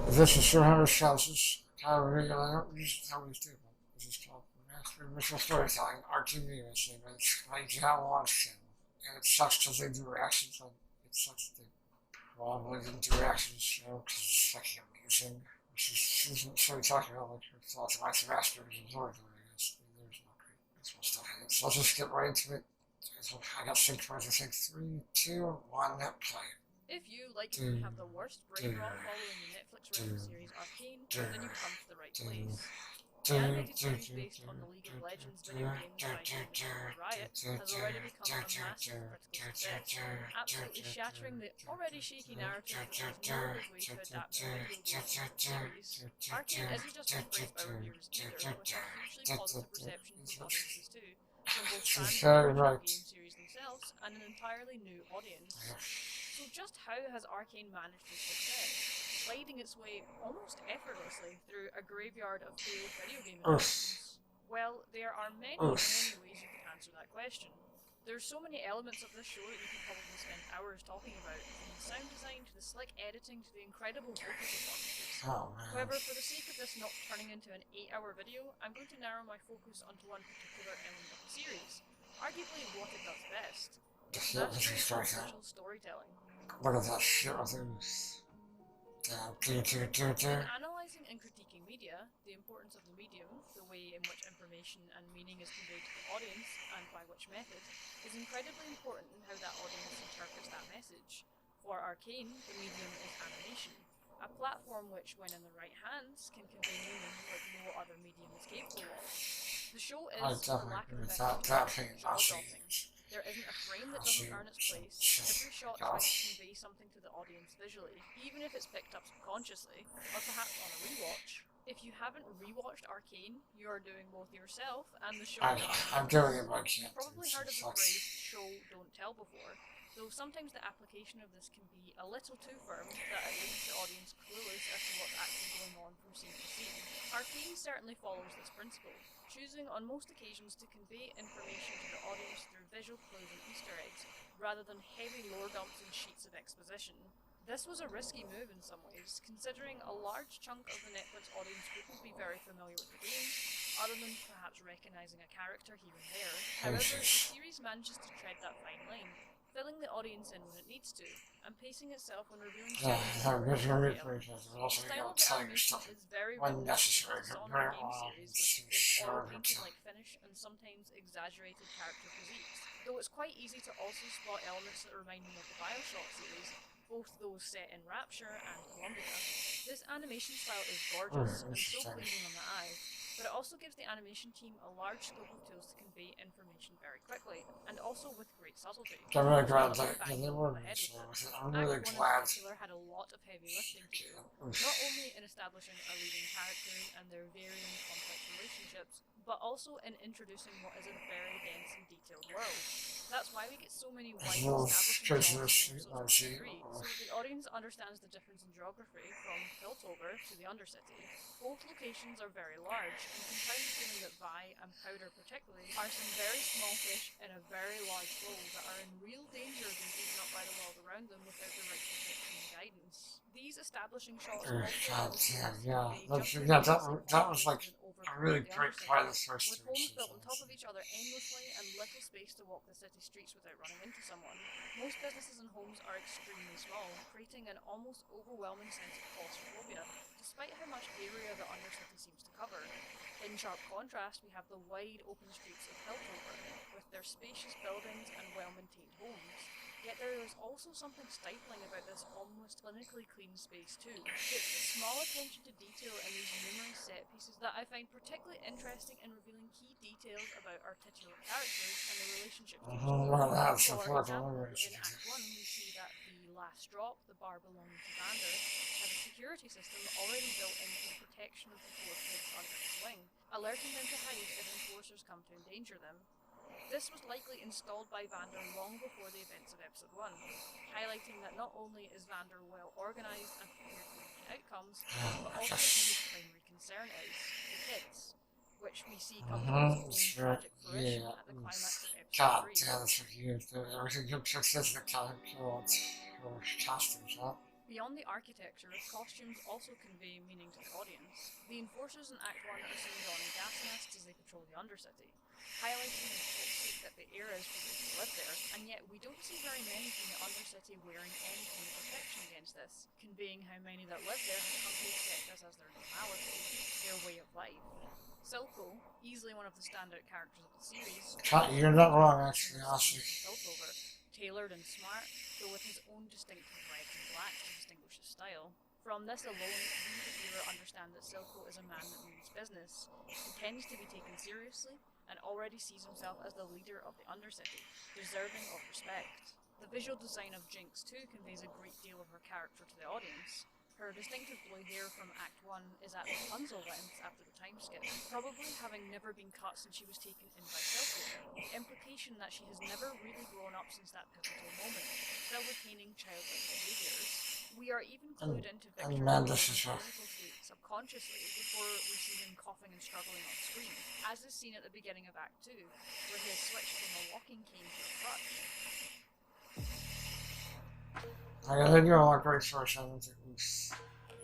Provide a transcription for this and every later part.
This is 200 Celsius. I don't usually always do, but this is called visual storytelling, Arcane USA, but it's like you have a lot of channel. And it sucks because they do reactions, and it sucks that they probably didn't do reactions show because it's fucking amazing. She's sort of talking about like her thoughts about the masters and storytelling, I guess. There's not great. That's what stuff in it. So let's just get right into it. So I got synchronize, I think 3, 2, 1, play. If you, like me, have the worst brain rot following the Netflix-written series Arcane, then you've come to the right place. The animated series based on the League of Legends video game by Riot has already become a massive critical success, absolutely shattering the already shaky narrative that there's no good way to adapt a video game series. Arcane isn't just been praised by reviewers either, with a hugely positive reception from audiences too, from both fans of the original game series themselves and an entirely new audience. So just how has Arcane managed this success, sliding its way almost effortlessly through a graveyard of failed video game adaptations? Well, there are many ways you can answer that question. There's so many elements of this show that you could probably spend hours talking about, from the sound design to the slick editing to the incredible vocal performances. However, for the sake of this not turning into an 8-hour video, I'm going to narrow my focus onto one particular element of the series, arguably what it does best. Visual storytelling. Look at that shit with those. In analysing and critiquing media, the importance of the medium, the way in which information and meaning is conveyed to the audience, and by which method, is incredibly important in how that audience interprets that message. For Arcane, the medium is animation, a platform which, when in the right hands, can convey meaning like no other medium is capable of. The show is, for lack of a better term, jaw-dropping. There isn't a frame that doesn't earn its place. Every shot tries to convey something to the audience visually, even if it's picked up subconsciously, or perhaps on a rewatch. If you haven't rewatched Arcane, you are doing both yourself and the show. I'm doing it, but I can't. Probably heard of the phrase "show, don't tell" before, though sometimes the application of this can be a little too firm that it leaves the audience clueless as to what's actually going on from scene to scene. Arcane certainly follows this principle, choosing on most occasions to convey information to the audience through visual clues and Easter eggs, rather than heavy lore dumps and sheets of exposition. This was a risky move in some ways, considering a large chunk of the Netflix audience wouldn't be very familiar with the game, other than perhaps recognising a character here and there. However, the series manages to tread that fine line, filling the audience in when it needs to, and pacing itself when revealing the style of the animation is very reminiscent of the game series, with its oil painting-like finish and sometimes exaggerated character physiques. Though it's quite easy to also spot elements that remind me of the Bioshock series, both those set in Rapture and Columbia. This animation style is gorgeous and so pleasing on the eye, but it also gives the animation team a large scope of tools to convey information very quickly, and also with great subtlety. I'm really glad that they were I'm really glad. Act 1 in particular had a lot of heavy lifting to do, not only in establishing our leading characters and their varying complex relationships, but also in introducing what is a very dense and detailed world. That's why we get so many wide establishing shots so that the audience understands the difference in geography from Piltover to the Undercity. Both locations are very large, and can find the feeling that Vi and Powder particularly are some very small fish in a very large bowl that are in real danger of being eaten up by the world around them without the right protection and guidance. These establishing shots that was like a really great part of the first with homes built on top of each other endlessly and little space to walk the city streets without running into someone. Most businesses and homes are extremely small, creating an almost overwhelming sense of claustrophobia, despite how much area the Undercity seems to cover. In sharp contrast, we have the wide open streets of Piltover, with their spacious buildings and well-maintained homes. Yet there is also something stifling about this almost clinically clean space too. It's the small attention to detail in these numerous set pieces that I find particularly interesting in revealing key details about our titular characters and their relationships to each other. For example, in Act 1 we see that the last drop, the bar belonging to Vander, has a security system already built in for the protection of the 4 kids under its wing, alerting them to hide if enforcers come to endanger them. This was likely installed by Vander long before the events of Episode 1, highlighting that not only is Vander well organised and prepared for the outcomes, but also who his primary concern is, the kids, which we see come to its own tragic fruition at the climax of Episode 3. Everything you says the costumes, huh? Beyond the architecture, costumes also convey meaning to the audience. The enforcers in Act 1 are seen donning gas masks as they patrol the Undercity, highlighting the toxic that the air is for those who live there, and yet we don't see very many from the Undercity wearing any kind of protection against this, conveying how many that live there have come to accept this as their normality, their way of life. Silco, easily one of the standout characters of the series, You're not wrong, actually, honestly. Piltover, tailored and smart, though with his own distinctive red and black to distinguish his style. From this alone, we the viewer understand that Silco is a man that means business, intends to be taken seriously, and already sees himself as the leader of the Undercity, deserving of respect. The visual design of Jinx too conveys a great deal of her character to the audience. Her distinctive blue hair from Act 1 is at Rapunzel length after the time skip, probably having never been cut since she was taken in by Silco, the implication that she has never really grown up since that pivotal moment, still retaining childlike behaviours. We are even clued into Victor's physical state subconsciously before we see him coughing and struggling on screen, as is seen at the beginning of Act 2, where he has switched from a walking cane to a crutch. I think you're a great source. I don't think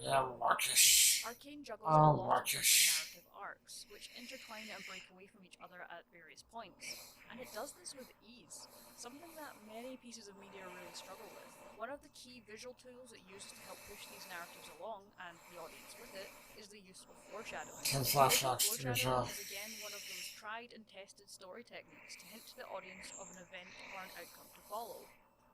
yeah, Marcus. Arcane juggles a lot of different Marcus. narrative arcs, which intertwine and break away from each other at various points, and it does this with ease, something that many pieces of media really struggle with. One of the key visual tools it uses to help push these narratives along, and the audience with it, is the use of foreshadowing. Foreshadowing is again one of those tried and tested story techniques to hint to the audience of an event or an outcome to follow.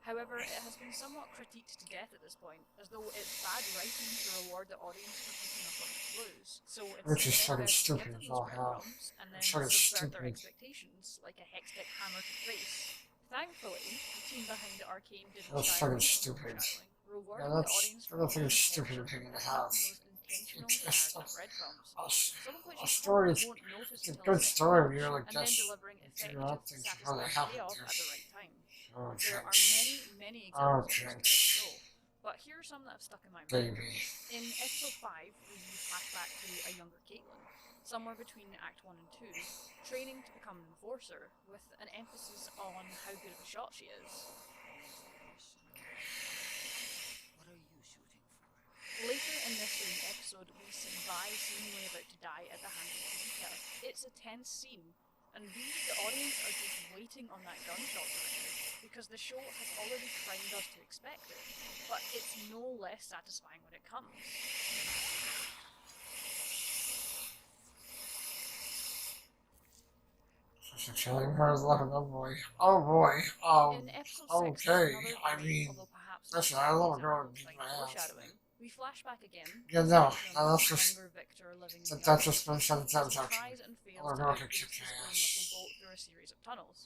However, it has been somewhat critiqued to death at this point, as though it's bad writing to reward the audience for picking up on the clues. So it's which is fucking best to give stupid them as those all hell. breadcrumbs and then subvert their expectations, like a hextech hammer to face. Thankfully, the team behind Arcane didn't That's shy away fucking from stupid. rewarding Yeah, the audience for that's a paying stupid attention opinion to and have. those intentional narrative breadcrumbs. Some of which A you story is won't notice a until good it's story when you're like and then just delivering figure out effective, things before they satisfying happen. payoff at the right time. Oh, There are Jinx. many examples of this throughout the Jinx. show, but here are some that have stuck in my mind. Baby. In episode 5, we flashback to a younger Caitlin, somewhere between Act 1 and 2, training to become an enforcer, with an emphasis on how good of a shot she is. What are you shooting for? Later in this same episode, we see Vi seemingly about to die at the hands of Kazika. It's a tense scene, and we, the audience, are just waiting on that gunshot to ring, because the show has already primed us to expect it, but it's no less satisfying when it comes. She's killing her loving, oh boy. Oh boy. In episode 6, okay. another I mean, although perhaps listen, I love a girl example to beat of my ass. foreshadowing. We flash back again. Yeah, no, to that's just, younger Victor living in that's the just been 7 times he actually. tries and fails Oh, to girl can outpace kick his your own ass. little boat through a series of tunnels.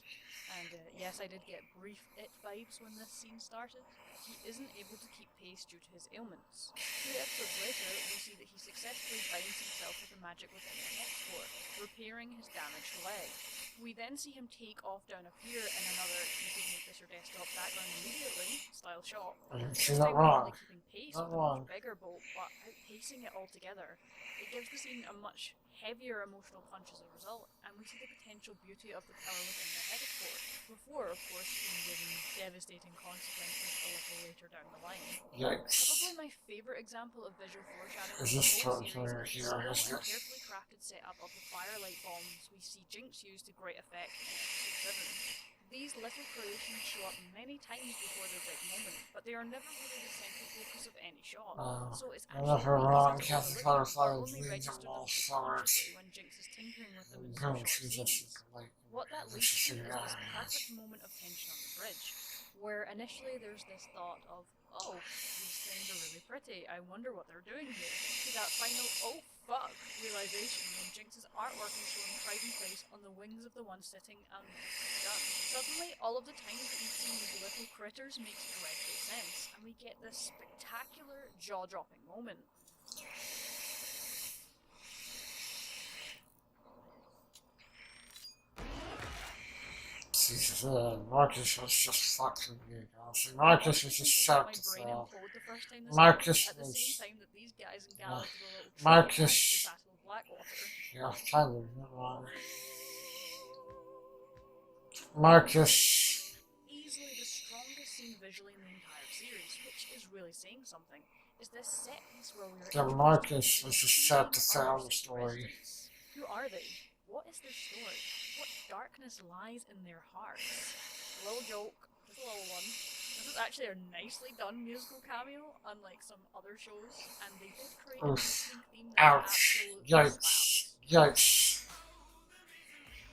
And yes, I did get brief It vibes when this scene started. He isn't able to keep pace due to his ailments. 2 episodes later, we see that he successfully binds himself with the magic within the hex port, repairing his damaged leg. We then see him take off down a pier in another You Could Make This Your Desktop background immediately style shot. She's not wrong. Keeping pace Not with a wrong. much bigger boat, but outpacing it altogether. It gives the scene a much heavier emotional punch as a result, and we see the potential beauty of the power within the hex port, before, of course, being given devastating consequences a little later down the line. Yikes. Probably my favourite example of visual foreshadowing Is in this the whole story series is here? the Is simple and this? carefully crafted setup of the firelight bombs we see Jinx use to great effect in episode 7. These little creations show up many times before their big moment, but they are never really the central focus of any shot. So it's I'm actually not her quite wrong. easy to Captain overlook them, Butterfly or only leads register them them all forward. subconsciously when Jinx is tinkering with them in Boom, some short she's scenes. just like, What that like leads she's to is figured out. this perfect moment of tension on the bridge, where initially there's this thought of, oh, these things are really pretty, I wonder what they're doing here, to that final, oh fuck, realization when Jinx's artwork is shown pride and place on the wings of the one sitting and gun. Suddenly, all of the times that we've seen these little critters makes directly sense, and we get this spectacular, jaw-dropping moment. Jesus, Marcus was just fucking big, honestly. Marcus was just shocked as My brain well. implode the first time this Marcus happened, at the was- same time that these guys and gals did a little Marcus- to Battle of Blackwater. Yeah, kind of, not wrong. Marcus. Easily the strongest scene visually in the entire series, which is really actually saying something, is this set piece where we're Yeah, Marcus was just set to tell the story. Who are they? What is their story? What darkness lies in their hearts? A little joke, just a little one. This is actually a nicely done musical cameo, unlike some other shows, and they both create an opening theme that Ouch. absolutely Yikes. slaps. Yikes.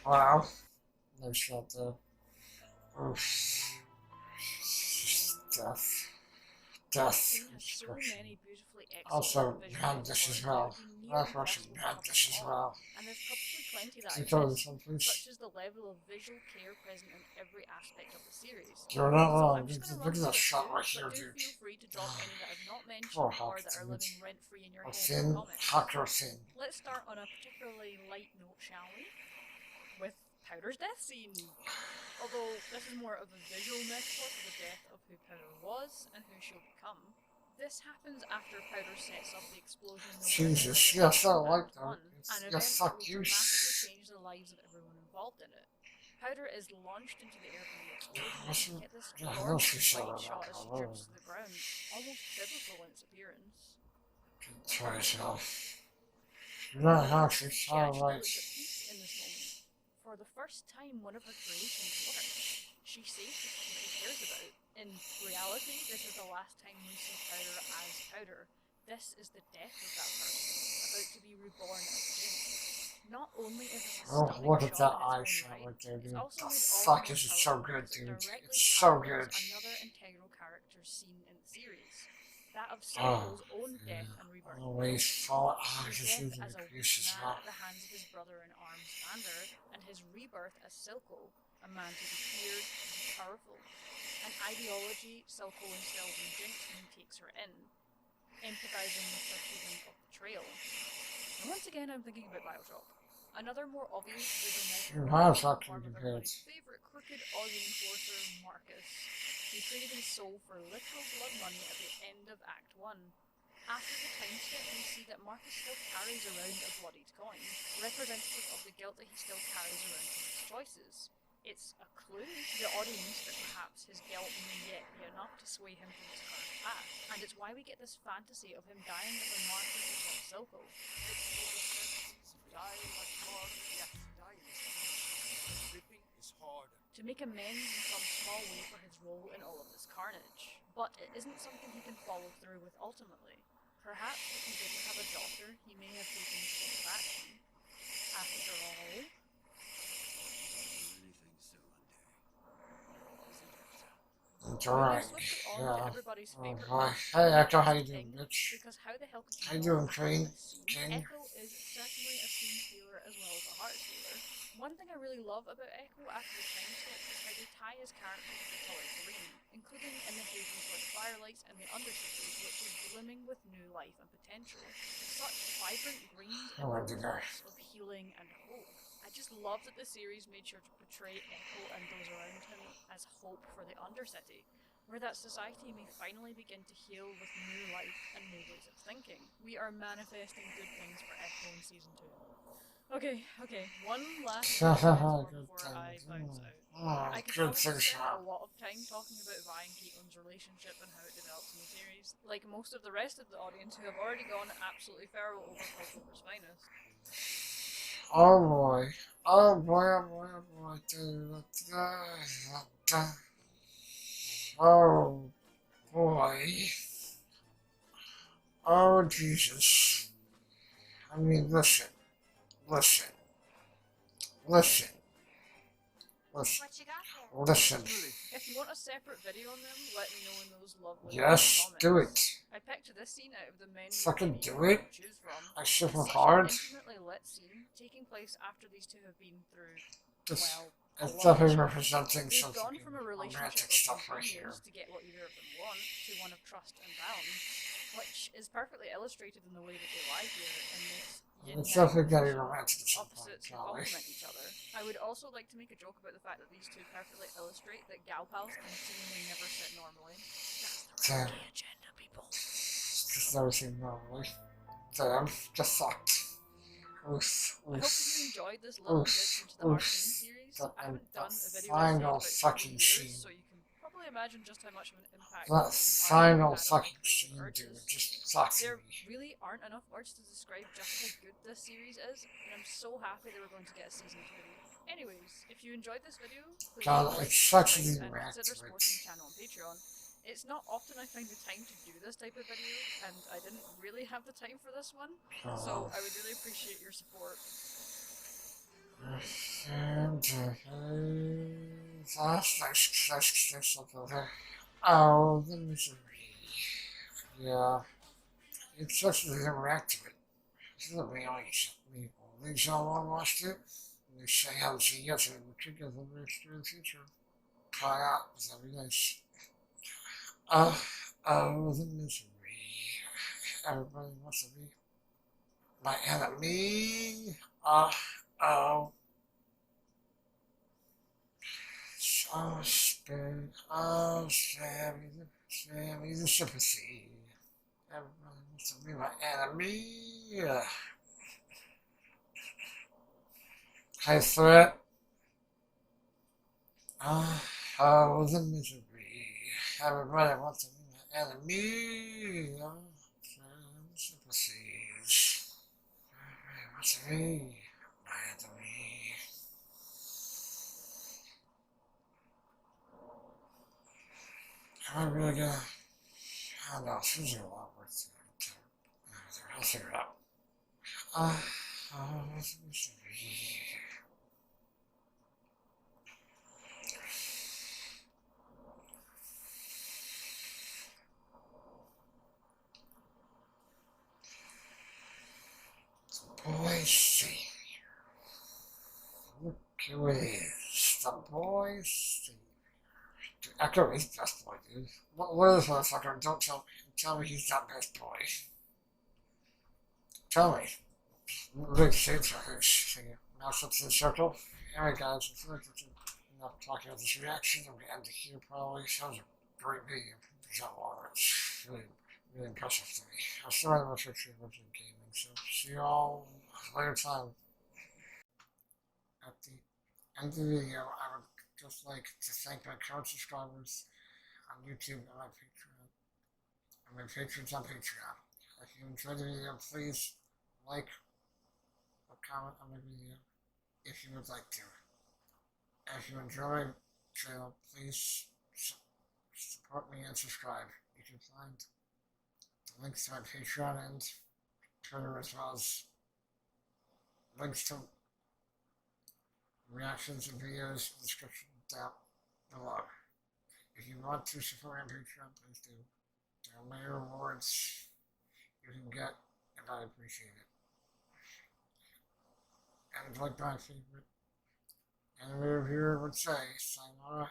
Wow. No shot there. Oof. Death. Death. Arcane has so many beautifully Also, executed visual had this as stories well. that it would be near That person impossible to had cover this them as all. well. And there's probably plenty that I Can you tell me missed, something, such please? as the level of visual care present in every aspect of the series. You're not So wrong. I'm just going to Look run at through that a shot few, right but here, do dude. feel free to drop any that I've not mentioned Poor or Hawk, that are dude. living rent-free in your A head in thin, the comments. Hacker thin. Let's start on a particularly light note, shall we? With Powder's death scene. Although this is more of a visual metaphor for the death of who Powder was and who she'll become. This happens after Powder sets up the explosion in the Jesus, warehouse yes, I like Act that. 1, an Yeah, event that fuck will you. dramatically change the lives of everyone involved in it. Powder is launched into the air from the explosion and get this gorgeous wide shot as she drips to the ground, almost biblical in its appearance. Try yourself. You're not actually She all actually right. looks at peace in this moment. For the first time, one of her creations works. She saves the people she cares about. In reality, this is the last time we see Powder as Powder. This is the death of that person, about to be reborn as Jane. Not only is this a Oh, stunning look at that shot in eye its shot own right right, there, it's dude. also The made all fuck the more is it so powerful good, because it dude? directly It's so good. parallels another integral character seen in the series, that of Silco's own death and rebirth. Always thought I was His just death using as the a crease weak as man well. at the hands of his brother in arms Vander, and his rebirth as Silco, a man to be feared, to be powerful. An ideology Silco instills in Jinx when he takes her in, empathizing with her feeling of betrayal. And once again, I'm thinking about Bioshock. Another more obvious visual metaphor in the form of everybody's favourite crooked Aussie enforcer, Marcus. He traded his soul for literal blood money at the end of Act 1. After the time skip, we see that Marcus still carries around a bloodied coin, representative of the guilt that he still carries around from his choices. It's a clue to the audience that perhaps his guilt may yet be enough to sway him from his current path, and it's why we get this fantasy of him dying as a martyr to King Silco. Die like Mark, yes, die in this. Living is hard. To make amends in some small way for his role in all of this carnage. But it isn't something he can follow through with ultimately. Perhaps if he didn't have a daughter, he may have taken this course of action. After all... Drawing, yeah. Hey, Echo, how you doing, bitch? Because how the hell could How you doing, Crane? King? Echo is certainly a scene stealer as well as a heart stealer. One thing I really love about Echo after the time skip is how they tie his character to the colour green, including in the haven like firelights and the Undercities, which is blooming with new life and potential. Such vibrant greens and colors of healing and hope. I just love that the series made sure to portray Echo and those around him as hope for the Undercity, where that society may finally begin to heal with new life and new ways of thinking. We are manifesting good things for Echo in Season 2. Okay, one last before I bounce out. I could probably spend a lot of time talking about Vi and Caitlin's relationship and how it develops in the series, like most of the rest of the audience who have already gone absolutely feral over Cultover's finest. Oh boy. Oh boy, oh boy, oh boy. Oh boy. Oh Jesus. I mean, listen. Listen. Listen. Listen. What you got there? Listen. If you want a separate video on them, let me know in those lovely Yes, comments. do it. I picked this scene out of the many Fucking do videos it. to choose from. I super It's hard. such an intimately lit scene, taking place after these two have been through, This well, is a lot. definitely representing They've some gone fucking from a relationship romantic of stuff right here. convenience to get what either of them want to one of trust and balance, which is perfectly illustrated in the way that they lie here in this It's definitely getting romantic at some point, opposites who golly. complement each other. I would also like to make a joke about the fact that these two perfectly illustrate that gal pals can seemingly never sit normally. That's the Damn. gay agenda, people. Just never seen normally. Damn, just sucked. Oof, I hope that you enjoyed this little dip into the Arcane series. I haven't done a video final essay about fucking years, scene. so you can probably fully imagine just how much of an impact That final fucking scene, dude, just sucks There me. really aren't enough words to describe just how good this series is, and I'm so happy they were going to get a season 2. Anyways, if you enjoyed this video, please God, like, it's such a subscribe, new and act consider to it. supporting the channel on Patreon. It's not often I find the time to do this type of video, and I didn't really have the time for this one, so I would really appreciate your support. Oh, the misery. Yeah, it's such a new act to it. This is a reality people. They all watched it. They say how she gets it, and she gets it in the future. Try out, that'd be nice. Oh, the misery. Everybody wants to be my enemy. Oh. So spin. Oh, Sammy the sympathy. Everybody wants to be my enemy. High threat. Oh, the misery. Everybody wants to be my enemy. Sympathies. Everybody wants to be my enemy. I'm really gonna. I don't know, it's usually a lot worse than I'll figure it out. Oh, the misery. Boy Savior. Look who it is. The Boy Savior. Dude, Echo is best boy, dude. What is this motherfucker? Don't tell me he's not best boy. Tell me. Big shades for his now up to the circle. Anyway guys, I feel like that's enough talking about this reaction. I'm gonna end it here probably. Sounds a great video. John Water. It's really impressive to me. I still have much picture of gaming, so see you all later time. At the end of the video, I would just like to thank my current subscribers on YouTube and my Patreon. And my patrons on Patreon. If you enjoyed the video, please like or comment on the video if you would like to. And if you enjoy the channel, please support me and subscribe. You can find the links to my Patreon and Twitter as well as links to reactions and videos in the description down below. If you want to support me on Patreon, please do. There are many rewards you can get, and I appreciate it. And like my favorite anime reviewer would say, sayonara.